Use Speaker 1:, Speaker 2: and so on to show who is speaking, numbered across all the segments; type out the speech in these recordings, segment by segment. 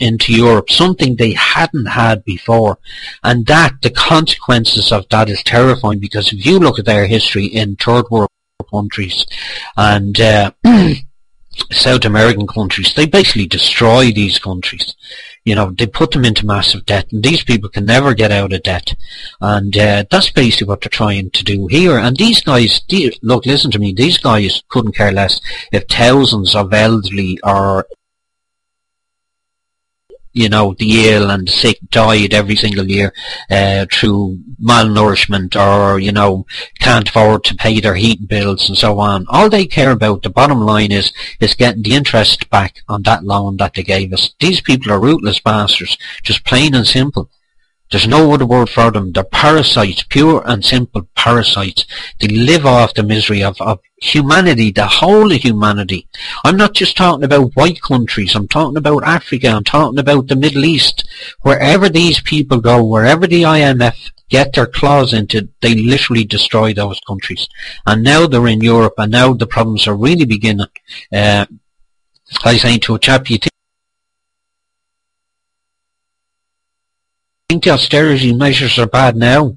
Speaker 1: into Europe, something they hadn't had before. And that, the consequences of that is terrifying, because if you look at their history in third world countries and South American countries, they basically destroy these countries. You know, they put them into massive debt, and these people can never get out of debt. And that's basically what they're trying to do here. And these guys, look, listen to me, these guys couldn't care less if thousands of elderly or, you know, the ill and the sick died every single year through malnourishment, or, you know, can't afford to pay their heating bills and so on. All they care about, the bottom line is getting the interest back on that loan that they gave us. These people are ruthless bastards, just plain and simple. There's no other word for them. They're parasites, pure and simple parasites. They live off the misery of humanity, the whole of humanity. I'm not just talking about white countries. I'm talking about Africa. I'm talking about the Middle East. Wherever these people go, wherever the IMF get their claws into, they literally destroy those countries. And now they're in Europe, and now the problems are really beginning. I was saying to a chap, you think the austerity measures are bad now?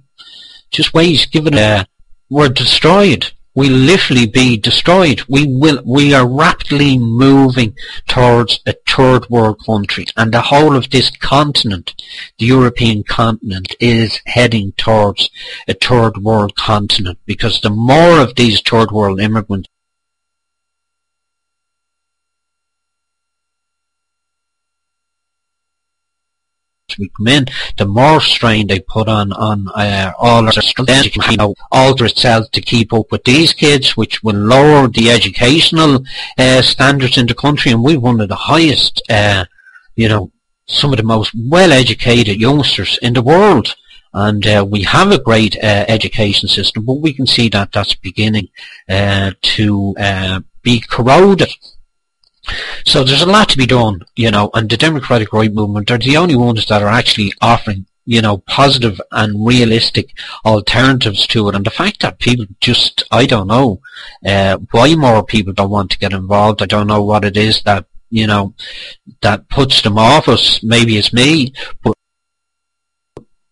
Speaker 1: Just wait, give it we're destroyed. We'll literally be destroyed. We are rapidly moving towards a third world country, and the whole of this continent, the European continent, is heading towards a third world continent, because the more of these third world immigrants we come in, the more strain they put on all our systems. Then, you know, alter itself to keep up with these kids, which will lower the educational standards in the country. And we've one of the highest, you know, some of the most well-educated youngsters in the world. And we have a great education system, but we can see that that's beginning to be corroded. So there's a lot to be done, you know, and the Democratic Right Movement are the only ones that are actually offering, you know, positive and realistic alternatives to it. And the fact that people just, I don't know why more people don't want to get involved. I don't know what it is that, you know, that puts them off us. Maybe it's me, but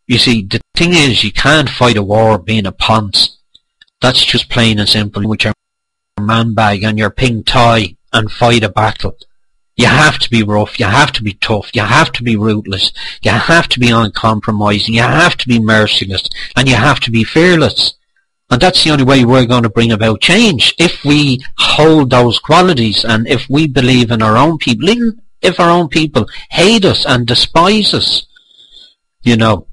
Speaker 1: you see, the thing is, you can't fight a war being a ponce. That's just plain and simple, with your man bag and your pink tie, and fight a battle. You have to be rough, you have to be tough, you have to be ruthless, you have to be uncompromising, you have to be merciless, and you have to be fearless. And that's the only way we're going to bring about change, if we hold those qualities, and if we believe in our own people, even if our own people hate us and despise us. You know,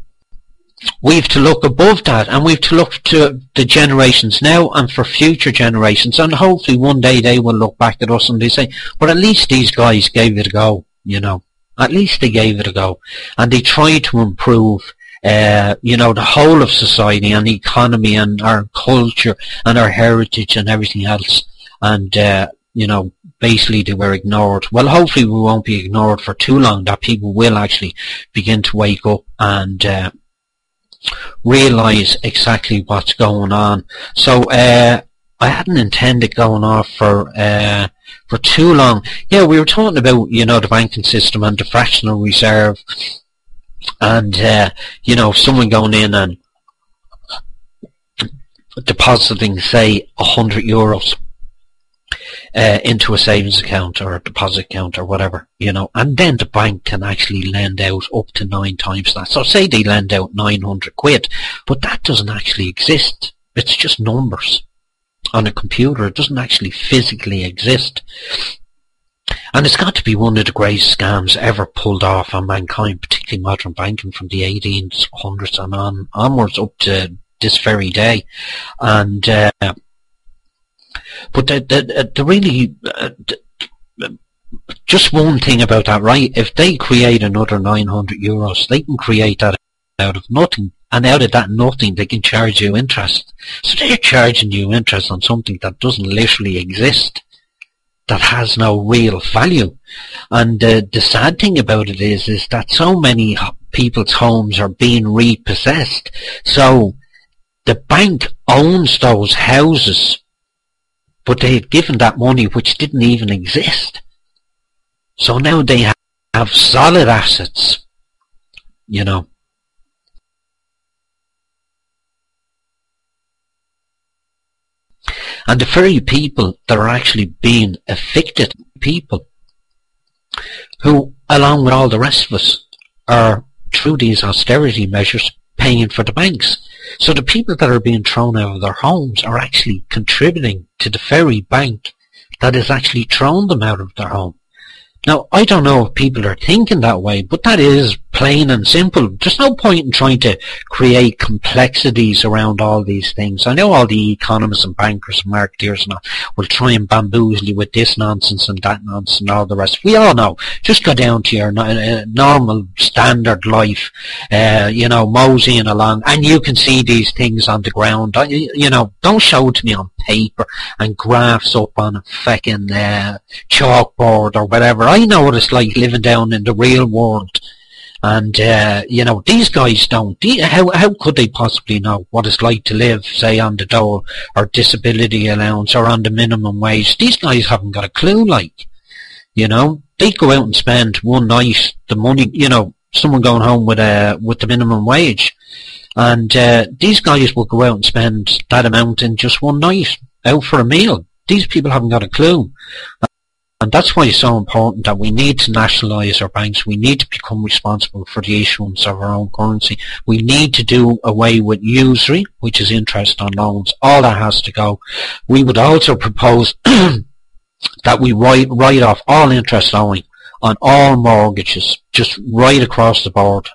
Speaker 1: we've to look above that, and we've to look to the generations now and for future generations, and hopefully one day they will look back at us and they say, but at least these guys gave it a go, you know, at least they gave it a go, and they tried to improve, you know, the whole of society and the economy and our culture and our heritage and everything else, and you know, basically they were ignored. Well, hopefully we won't be ignored for too long, that people will actually begin to wake up and realise exactly what's going on. So I hadn't intended going off for too long. Yeah, we were talking about, you know, the banking system and the fractional reserve, and you know, someone going in and depositing, say, €100 into a savings account or a deposit account or whatever, you know, and then the bank can actually lend out up to 9 times that. So say they lend out 900 quid, but that doesn't actually exist. It's just numbers on a computer. It doesn't actually physically exist. And it's got to be one of the greatest scams ever pulled off on mankind, particularly modern banking, from the 1800s and onwards up to this very day. And but the really, just one thing about that, right? If they create another €900, they can create that out of nothing, and out of that nothing they can charge you interest. So they're charging you interest on something that doesn't literally exist, that has no real value. And the sad thing about it is that so many people's homes are being repossessed. So the bank owns those houses, but they had given that money which didn't even exist. So now they have solid assets, you know. And the very people that are actually being affected, people who, along with all the rest of us, are, through these austerity measures, paying for the banks. So the people that are being thrown out of their homes are actually contributing to the very bank that has actually thrown them out of their home. Now, I don't know if people are thinking that way, but that is plain and simple. There's no point in trying to create complexities around all these things. I know all the economists and bankers and marketeers and all will try and bamboozle you with this nonsense and that nonsense and all the rest. We all know. Just go down to your normal, standard life, moseying along, and you can see these things on the ground. Don't show it to me on paper and graphs up on a fucking chalkboard or whatever. I know what it's like living down in the real world. And, these guys don't. How could they possibly know what it's like to live, say, on the dole or disability allowance or on the minimum wage? These guys haven't got a clue, like, They go out and spend one night the money, someone going home with the minimum wage. And these guys will go out and spend that amount in just one night, out for a meal. These people haven't got a clue. And that's why it's so important that we need to nationalise our banks. We need to become responsible for the issuance of our own currency. We need to do away with usury, which is interest on loans. All that has to go. We would also propose that we write off all interest owing on all mortgages, just right across the board,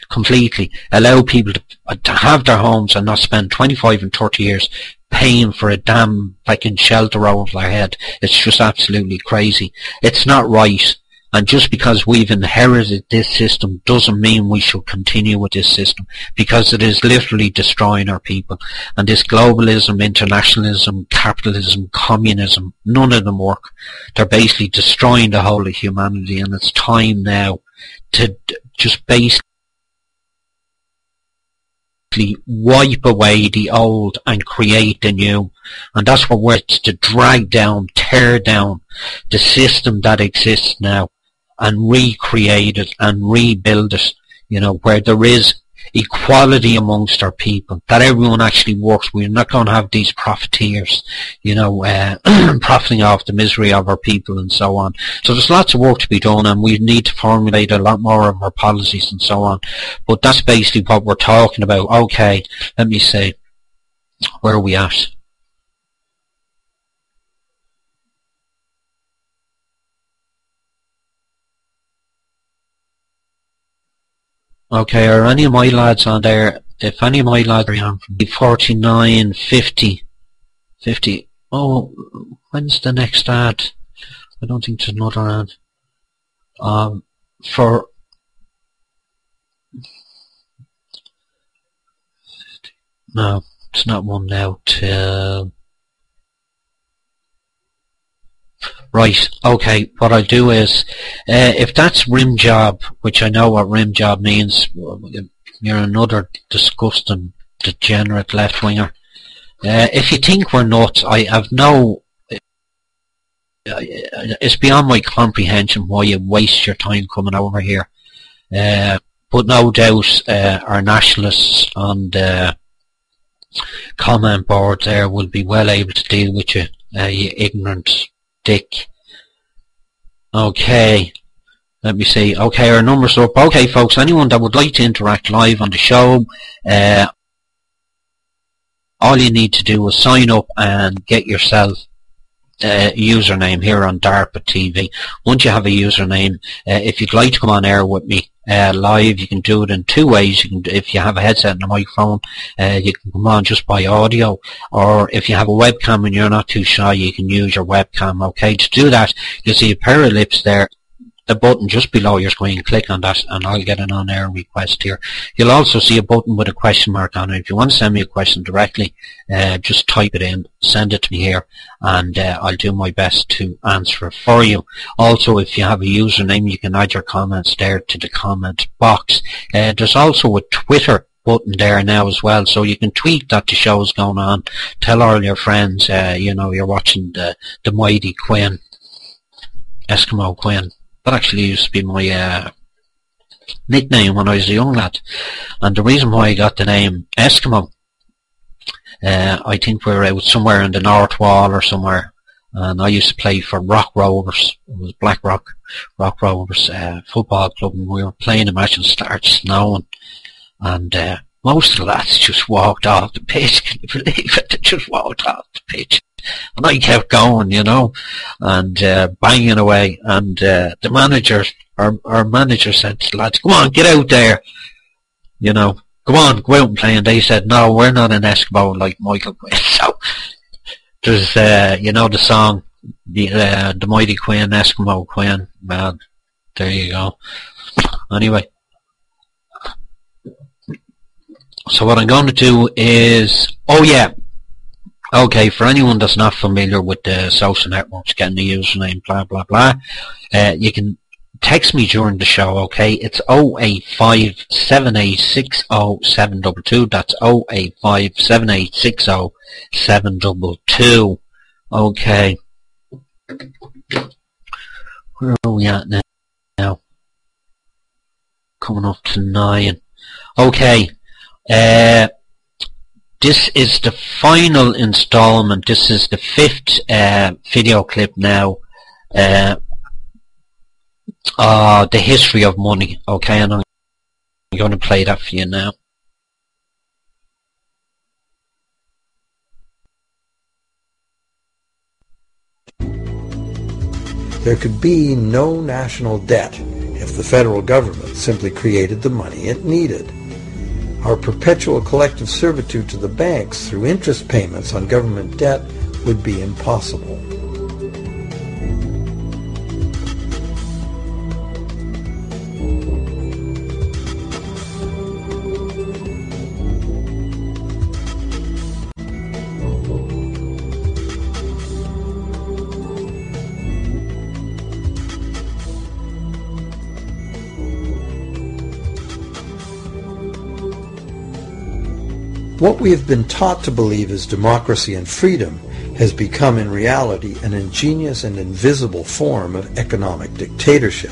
Speaker 1: completely. Allow people to have their homes and not spend 25 and 30 years paying for a damn fucking shelter over their head. It's just absolutely crazy. It's not right. And just because we've inherited this system doesn't mean we should continue with this system, because it is literally destroying our people. And this globalism, internationalism, capitalism, communism, none of them work. They're basically destroying the whole of humanity, and it's time now to just basically wipe away the old and create the new. And that's what we're to drag down, tear down the system that exists now and recreate it and rebuild it, where there is equality amongst our people, that everyone actually works. We're not going to have these profiteers, profiting off the misery of our people and so on. So there's lots of work to be done, and we need to formulate a lot more of our policies and so on. But that's basically what we're talking about. Okay, let me see. Where are we at? Okay, are any of my lads on there? If any of my lads are on from 49, 50, oh, when's the next ad? I don't think there's another ad. No, it's not one now till... Right, okay, what I'll do is, if that's rim job, which I know what rim job means, you're another disgusting, degenerate left-winger. If you think we're nuts, I have no... it's beyond my comprehension why you waste your time coming over here. But no doubt our nationalists on the comment board there will be well able to deal with you, you ignorant dick. Okay, let me see. Okay, our numbers are up. Okay, folks, anyone that would like to interact live on the show, all you need to do is sign up and get yourself a username here on DARPA TV. Once you have a username, if you'd like to come on air with me live, you can do it in two ways. You can, if you have a headset and a microphone, you can come on just by audio, or if you have a webcam and you're not too shy, you can use your webcam. Okay, to do that, you'll see a pair of lips there, the button just below your screen. Click on that and I'll get an on-air request here. You'll also see a button with a question mark on it. If you want to send me a question directly, just type it in, send it to me here, and I'll do my best to answer it for you. Also, if you have a username, you can add your comments there to the comment box. There's also a Twitter button there now as well, so you can tweet that the show's going on. Tell all your friends, you're watching the mighty Quinn, Eskimo Quinn. That actually used to be my nickname when I was a young lad. And the reason why I got the name Eskimo, I think we were out somewhere in the North Wall or somewhere, and I used to play for Rock Rovers. It was Blackrock Rock Rovers football club, and we were playing a match and it started snowing, and most of the lads just walked off the pitch. Can you believe it? They just walked off the pitch. And I kept going, you know, and banging away. And the manager, our manager said to the lads, "Come on, get out there, you know, go on, go out and play." And they said, "No, we're not an Eskimo like Michael Quinn." So there's, you know, the song, the Mighty Quinn, Eskimo Quinn. Man, there you go. Anyway, so what I'm going to do is, oh yeah. Okay, for anyone that's not familiar with the social networks, getting the username, blah, blah, blah, you can text me during the show, okay? It's 085-7860-722. That's 085-7860-722. Okay. Where are we at now? Coming up to 9. Okay. This is the final installment. This is the 5th video clip now. The history of money. Okay, and I'm going to play that for you now.
Speaker 2: There could be no national debt if the federal government simply created the money it needed. Our perpetual collective servitude to the banks through interest payments on government debt would be impossible. What we have been taught to believe as democracy and freedom has become in reality an ingenious and invisible form of economic dictatorship.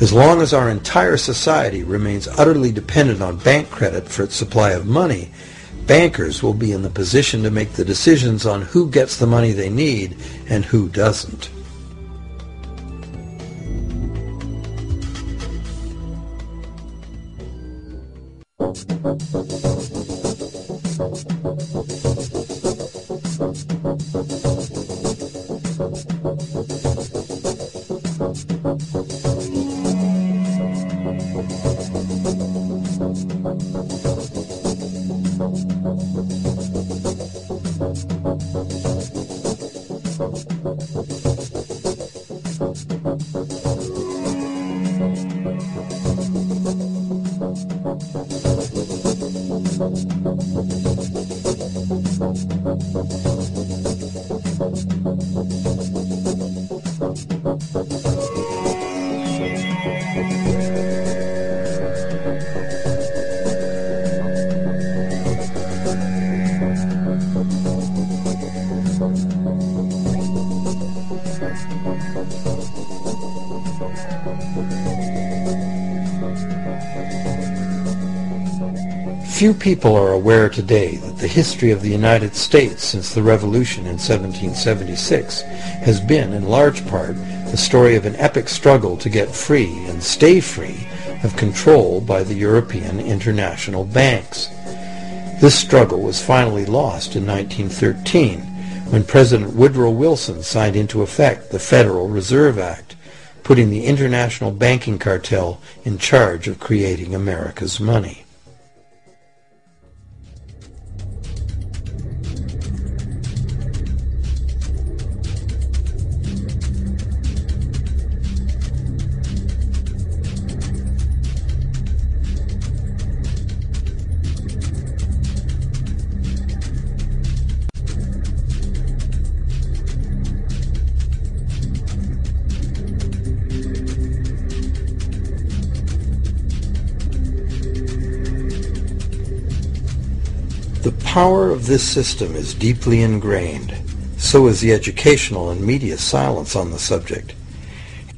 Speaker 2: As long as our entire society remains utterly dependent on bank credit for its supply of money, bankers will be in the position to make the decisions on who gets the money they need and who doesn't. Few people are aware today that the history of the United States since the Revolution in 1776 has been, in large part, the story of an epic struggle to get free and stay free of control by the European international banks. This struggle was finally lost in 1913 when President Woodrow Wilson signed into effect the Federal Reserve Act, putting the international banking cartel in charge of creating America's money. The power of this system is deeply ingrained. So is the educational and media silence on the subject.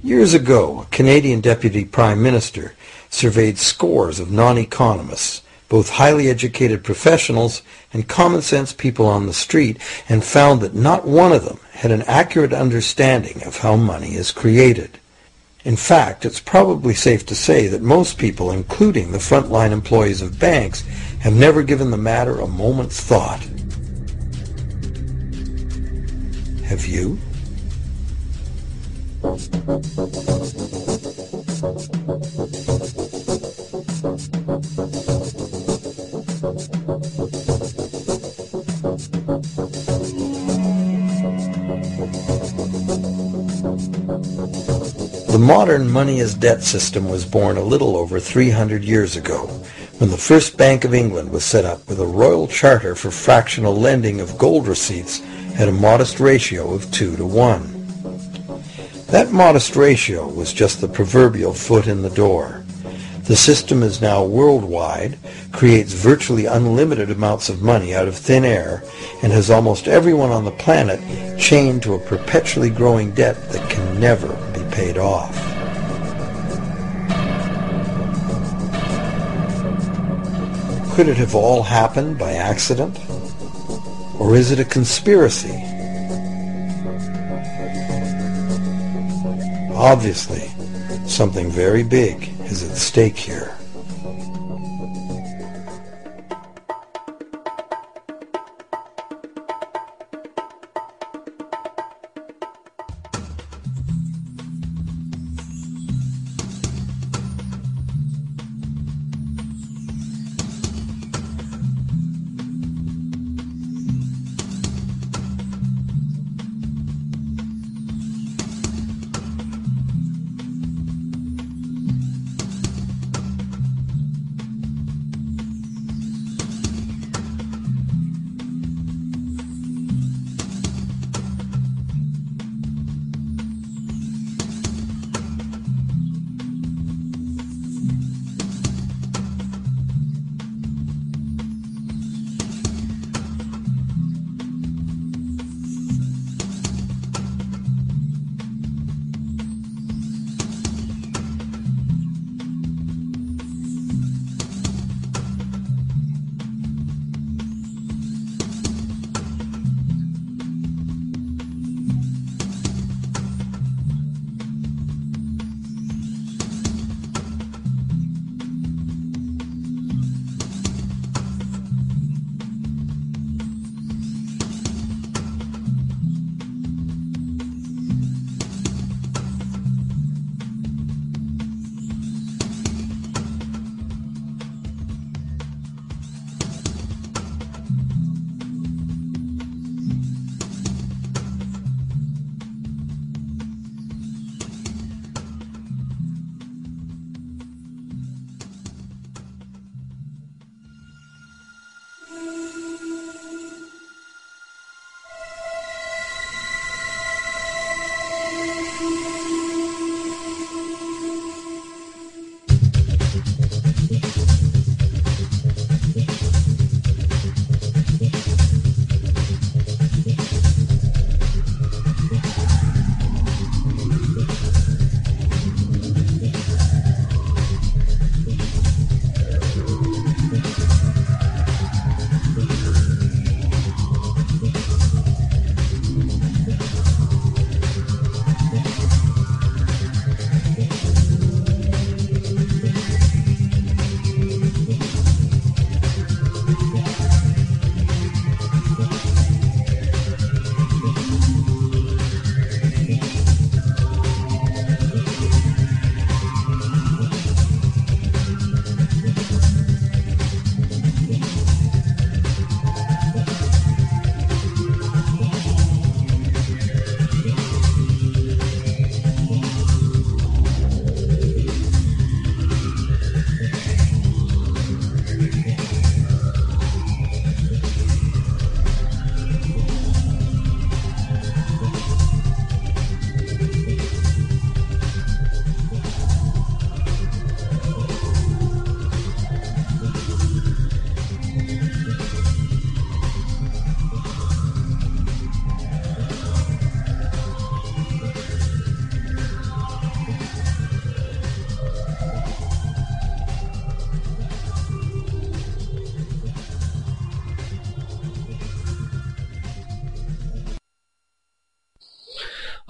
Speaker 2: Years ago, a Canadian Deputy Prime Minister surveyed scores of non-economists, both highly educated professionals and common-sense people on the street, and found that not one of them had an accurate understanding of how money is created. In fact, it's probably safe to say that most people, including the frontline employees of banks, have never given the matter a moment's thought. Have you? The modern money-as-debt system was born a little over 300 years ago, when the first Bank of England was set up with a royal charter for fractional lending of gold receipts at a modest ratio of 2 to 1. That modest ratio was just the proverbial foot in the door. The system is now worldwide, creates virtually unlimited amounts of money out of thin air, and has almost everyone on the planet chained to a perpetually growing debt that can never be paid off. Could it have all happened by accident? Or is it a conspiracy? Obviously, something very big is at stake here.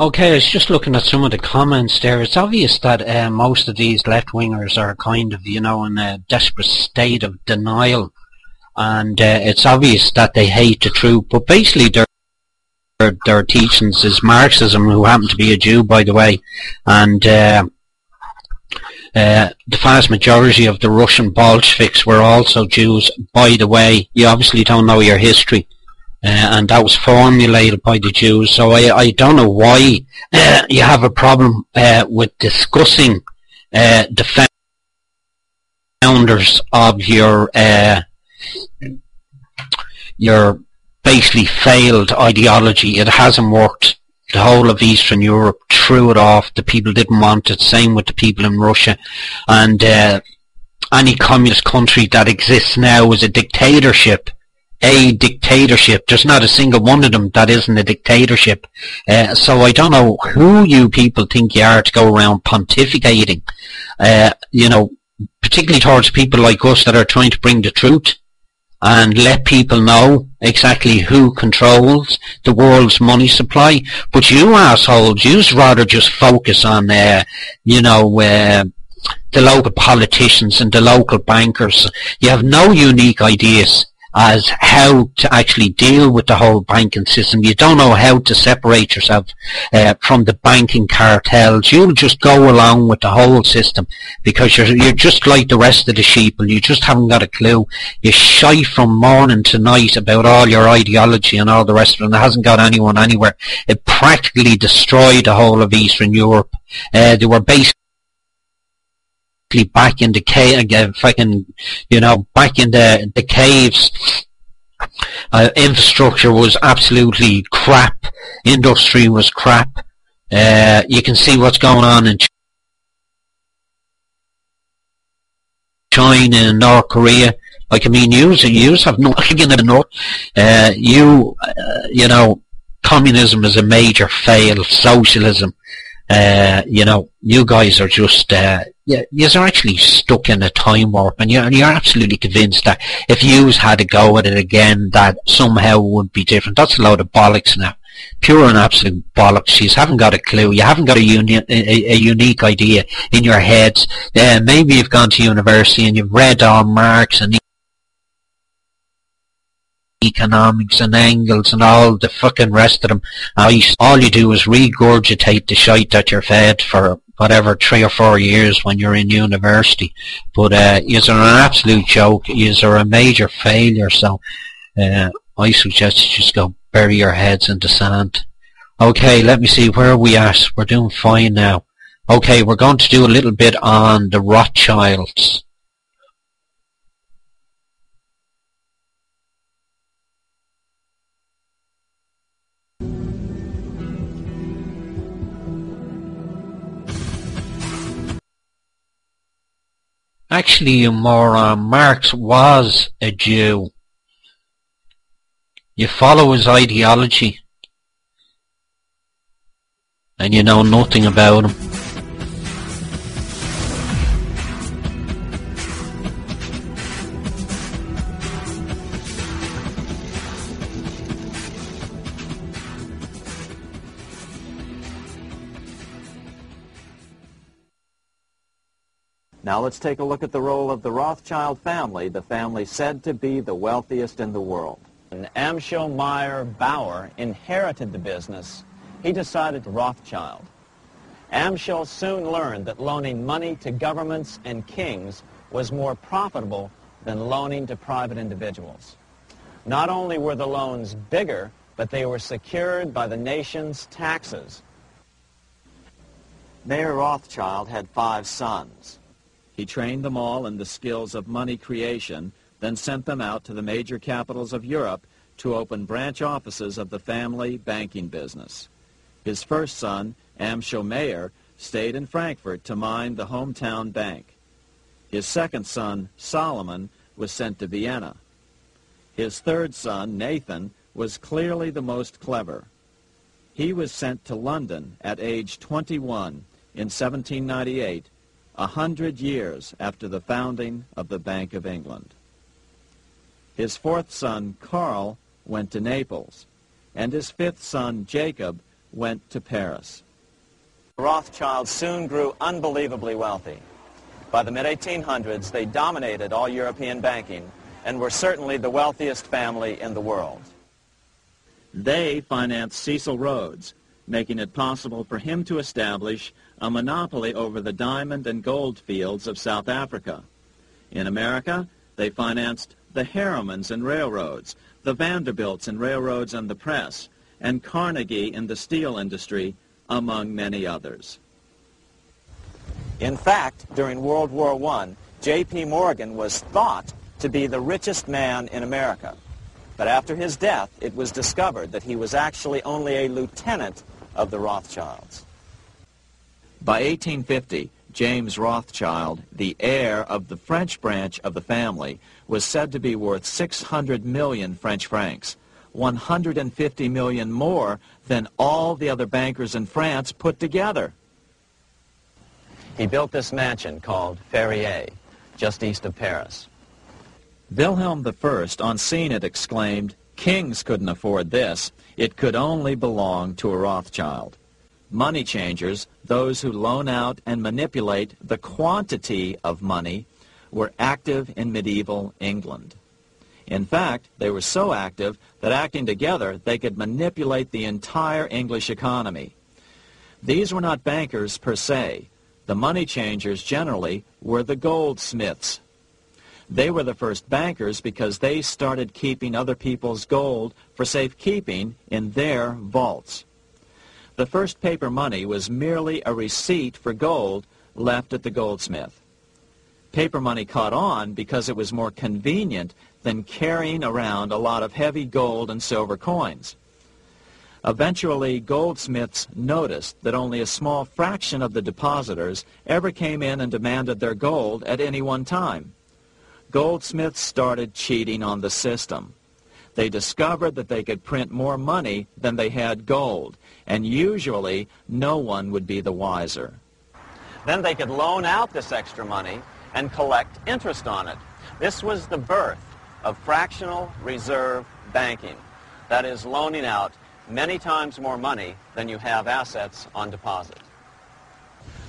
Speaker 1: Okay, I was just looking at some of the comments there. It's obvious that most of these left-wingers are kind of, in a desperate state of denial. And it's obvious that they hate the truth. But basically their teachings is Marxism, who happened to be a Jew, by the way. And the vast majority of the Russian Bolsheviks were also Jews, by the way. You obviously don't know your history. And that was formulated by the Jews. So I don't know why you have a problem with discussing the founders of your basically failed ideology. It hasn't worked. The whole of Eastern Europe threw it off. The people didn't want it. Same with the people in Russia. And any communist country that exists now is a dictatorship. There's not a single one of them that isn't a dictatorship. So I don't know who you people think you are to go around pontificating, particularly towards people like us that are trying to bring the truth and let people know exactly who controls the world's money supply. But you assholes, you'd rather just focus on, the local politicians and the local bankers. You have no unique ideas as how to actually deal with the whole banking system. You don't know how to separate yourself from the banking cartels. You'll just go along with the whole system because you're just like the rest of the sheep and you just haven't got a clue. You shy from morning to night about all your ideology and all the rest of it, and it hasn't got anyone anywhere. It practically destroyed the whole of Eastern Europe. They were basically back in the back in the caves. Infrastructure was absolutely crap. Industry was crap. You can see what's going on in China and North Korea. Like, I mean, you have nothing in the north. Communism is a major fail. Socialism. You guys are just, you're actually stuck in a time warp, and you're absolutely convinced that if yous had to go at it again, that somehow it would be different. That's a load of bollocks now. Pure and absolute bollocks. You haven't got a clue. You haven't got a unique idea in your heads. Maybe you've gone to university and you've read all Marx and economics and Engels and all the fucking rest of them. All you do is regurgitate the shite that you're fed for whatever 3 or 4 years when you're in university. But yous are an absolute joke. Yous are a major failure. So I suggest you just go bury your heads in the sand. Okay, let me see, where are we at? We're doing fine now. Okay, we're going to do a little bit on the Rothschilds. Actually, you moron, Marx was a Jew. You follow his ideology, and you know nothing about him.
Speaker 3: Now let's take a look at the role of the Rothschild family, the family said to be the wealthiest in the world.
Speaker 4: When Amschel Meyer Bauer inherited the business, he decided to Rothschild. Amschel soon learned that loaning money to governments and kings was more profitable than loaning to private individuals. Not only were the loans bigger, but they were secured by the nation's taxes.
Speaker 3: Mayer Rothschild had 5 sons.
Speaker 5: He trained them all in the skills of money creation, then sent them out to the major capitals of Europe to open branch offices of the family banking business. His first son, Amschel Meyer, stayed in Frankfurt to mind the hometown bank. His second son, Solomon, was sent to Vienna. His third son, Nathan, was clearly the most clever. He was sent to London at age 21 in 1798, 100 years after the founding of the Bank of England. His fourth son, Karl, went to Naples, and his fifth son, Jacob, went to Paris.
Speaker 4: The Rothschilds soon grew unbelievably wealthy. By the mid-1800s, they dominated all European banking and were certainly the wealthiest family in the world.
Speaker 5: They financed Cecil Rhodes, making it possible for him to establish a monopoly over the diamond and gold fields of South Africa. In America, they financed the Harrimans and railroads, the Vanderbilts in railroads and the press, and Carnegie in the steel industry, among many others.
Speaker 4: In fact, during World War I, J.P. Morgan was thought to be the richest man in America. But after his death, it was discovered that he was actually only a lieutenant of the Rothschilds.
Speaker 5: By 1850, James Rothschild, the heir of the French branch of the family, was said to be worth 600 million French francs, 150 million more than all the other bankers in France put together.
Speaker 4: He built this mansion called Ferrier, just east of Paris.
Speaker 5: Wilhelm I, on seeing it, exclaimed, "Kings couldn't afford this. It could only belong to a Rothschild." Money changers, those who loan out and manipulate the quantity of money, were active in medieval England. In fact, they were so active that acting together, they could manipulate the entire English economy. These were not bankers per se. The money changers generally were the goldsmiths. They were the first bankers because they started keeping other people's gold for safekeeping in their vaults. The first paper money was merely a receipt for gold left at the goldsmith. Paper money caught on because it was more convenient than carrying around a lot of heavy gold and silver coins. Eventually, goldsmiths noticed that only a small fraction of the depositors ever came in and demanded their gold at any one time. Goldsmiths started cheating on the system. They discovered that they could print more money than they had gold, and usually no one would be the wiser.
Speaker 4: Then they could loan out this extra money and collect interest on it. This was the birth of fractional reserve banking. That is, loaning out many times more money than you have assets on deposit.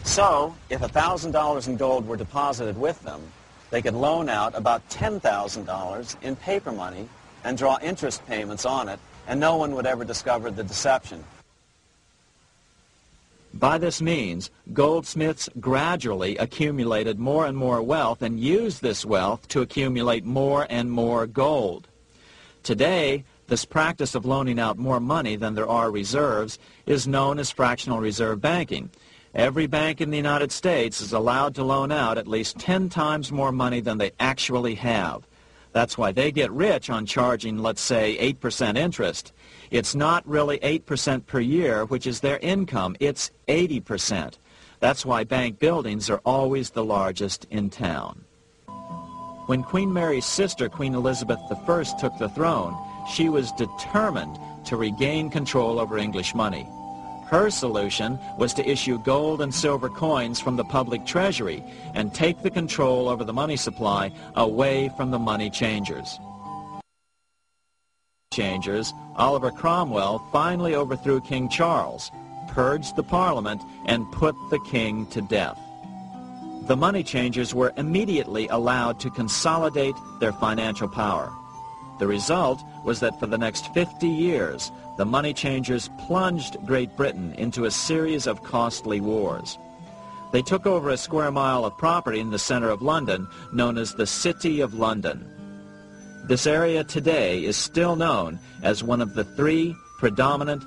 Speaker 4: So, if $1,000 in gold were deposited with them, they could loan out about $10,000 in paper money and draw interest payments on it, and no one would ever discover the deception.
Speaker 5: By this means, goldsmiths gradually accumulated more and more wealth and used this wealth to accumulate more and more gold. Today, this practice of loaning out more money than there are reserves is known as fractional reserve banking. Every bank in the United States is allowed to loan out at least 10 times more money than they actually have. That's why they get rich on charging, let's say, 8% interest. It's not really 8% per year, which is their income. It's 80%. That's why bank buildings are always the largest in town. When Queen Mary's sister, Queen Elizabeth I, took the throne, she was determined to regain control over English money. Her solution was to issue gold and silver coins from the public treasury and take the control over the money supply away from the money changers. Oliver Cromwell finally overthrew King Charles, purged the Parliament, and put the king to death. The money changers were immediately allowed to consolidate their financial power. The result was that for the next 50 years, the money changers plunged Great Britain into a series of costly wars. They took over a square mile of property in the center of London, known as the City of London. This area today is still known as one of the 3 predominant